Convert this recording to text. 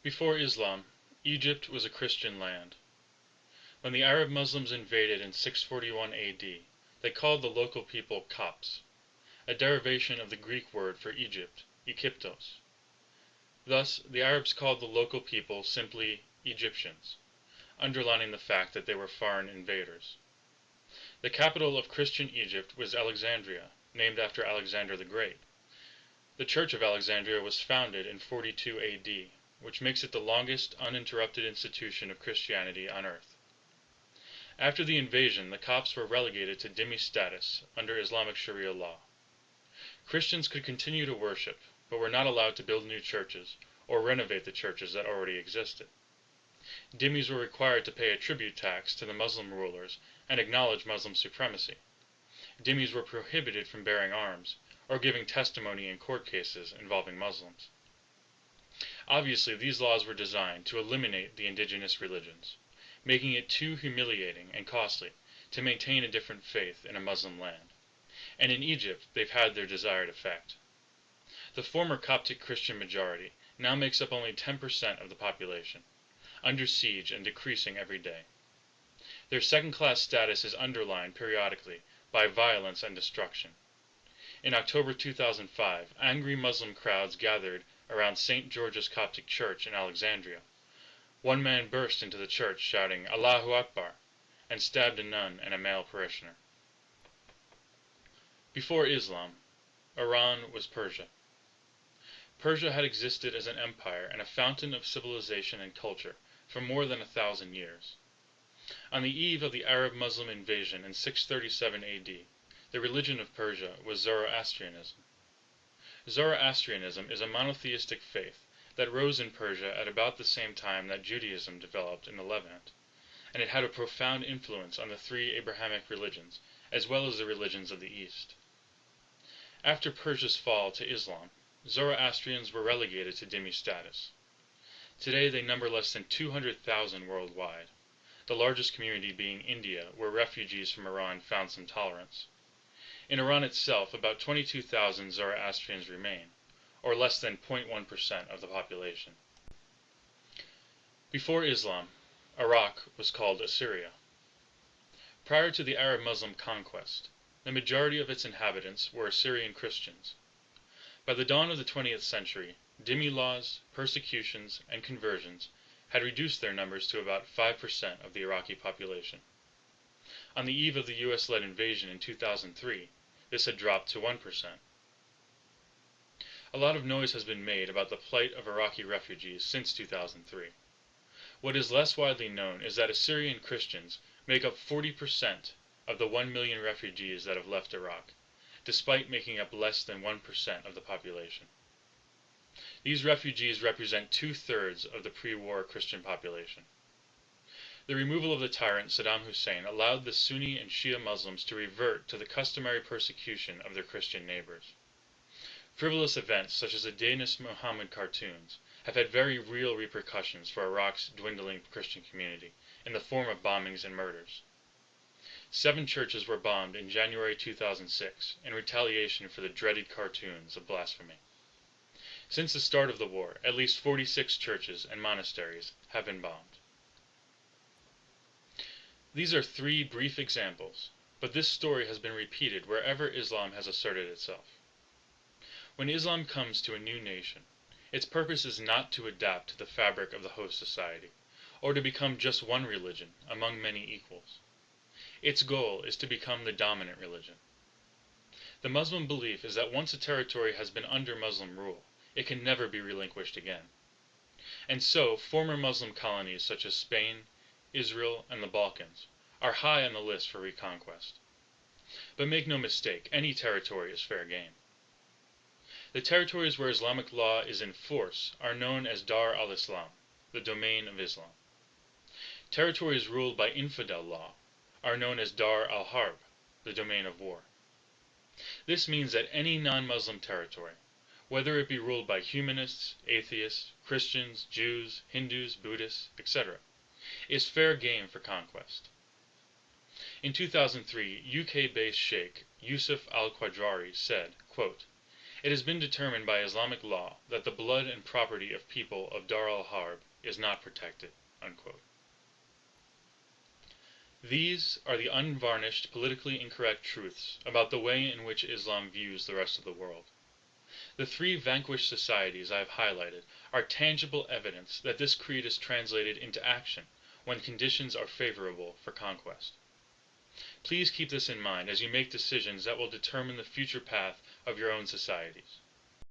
Before Islam, Egypt was a Christian land. When the Arab Muslims invaded in 641 AD, they called the local people Copts, a derivation of the Greek word for Egypt, Aegyptos. Thus, the Arabs called the local people simply Egyptians, underlining the fact that they were foreign invaders. The capital of Christian Egypt was Alexandria, named after Alexander the Great. The Church of Alexandria was founded in 42 AD, which makes it the longest uninterrupted institution of Christianity on earth. After the invasion, the Copts were relegated to dhimmi status under Islamic Sharia law. Christians could continue to worship, but were not allowed to build new churches or renovate the churches that already existed. Dhimmis were required to pay a tribute tax to the Muslim rulers and acknowledge Muslim supremacy. Dhimmis were prohibited from bearing arms or giving testimony in court cases involving Muslims. Obviously, these laws were designed to eliminate the indigenous religions, making it too humiliating and costly to maintain a different faith in a Muslim land. And in Egypt, they've had their desired effect. The former Coptic Christian majority now makes up only 10% of the population, under siege and decreasing every day. Their second-class status is underlined periodically by violence and destruction. In October 2005, angry Muslim crowds gathered around St. George's Coptic Church in Alexandria. One man burst into the church shouting, "Allahu Akbar," and stabbed a nun and a male parishioner. Before Islam, Iran was Persia. Persia had existed as an empire and a fountain of civilization and culture for more than 1,000 years. On the eve of the Arab-Muslim invasion in 637 AD, the religion of Persia was Zoroastrianism. Zoroastrianism is a monotheistic faith that rose in Persia at about the same time that Judaism developed in the Levant, and it had a profound influence on the three Abrahamic religions, as well as the religions of the East. After Persia's fall to Islam, Zoroastrians were relegated to dhimmi status. Today they number less than 200,000 worldwide, the largest community being India, where refugees from Iran found some tolerance. In Iran itself, about 22,000 Zoroastrians remain, or less than 0.1% of the population. Before Islam, Iraq was called Assyria. Prior to the Arab-Muslim conquest, the majority of its inhabitants were Assyrian Christians. By the dawn of the 20th century, dhimmi laws, persecutions, and conversions had reduced their numbers to about 5% of the Iraqi population. On the eve of the US-led invasion in 2003, this had dropped to 1%. A lot of noise has been made about the plight of Iraqi refugees since 2003. What is less widely known is that Assyrian Christians make up 40% of the 1 million refugees that have left Iraq, despite making up less than 1% of the population. These refugees represent 2/3 of the pre-war Christian population. The removal of the tyrant Saddam Hussein allowed the Sunni and Shia Muslims to revert to the customary persecution of their Christian neighbors. Frivolous events such as the Danish Muhammad cartoons have had very real repercussions for Iraq's dwindling Christian community in the form of bombings and murders. 7 churches were bombed in January 2006 in retaliation for the dreaded cartoons of blasphemy. Since the start of the war, at least 46 churches and monasteries have been bombed. These are 3 brief examples, but this story has been repeated wherever Islam has asserted itself. When Islam comes to a new nation, its purpose is not to adapt to the fabric of the host society, or to become just one religion among many equals. Its goal is to become the dominant religion. The Muslim belief is that once a territory has been under Muslim rule, it can never be relinquished again. And so, former Muslim colonies such as Spain, Israel, and the Balkans are high on the list for reconquest. But make no mistake, any territory is fair game. The territories where Islamic law is in force are known as Dar al-Islam, the domain of Islam. Territories ruled by infidel law are known as Dar al-Harb, the domain of war. This means that any non-Muslim territory, whether it be ruled by humanists, atheists, Christians, Jews, Hindus, Buddhists, etc., is fair game for conquest. In 2003, UK-based Sheikh Yusuf al-Quadrari said, quote, It has been determined by Islamic law that the blood and property of people of Dar al-Harb is not protected." Unquote. These are the unvarnished, politically incorrect truths about the way in which Islam views the rest of the world. The three vanquished societies I have highlighted are tangible evidence that this creed is translated into action when conditions are favorable for conquest. Please keep this in mind as you make decisions that will determine the future path of your own societies.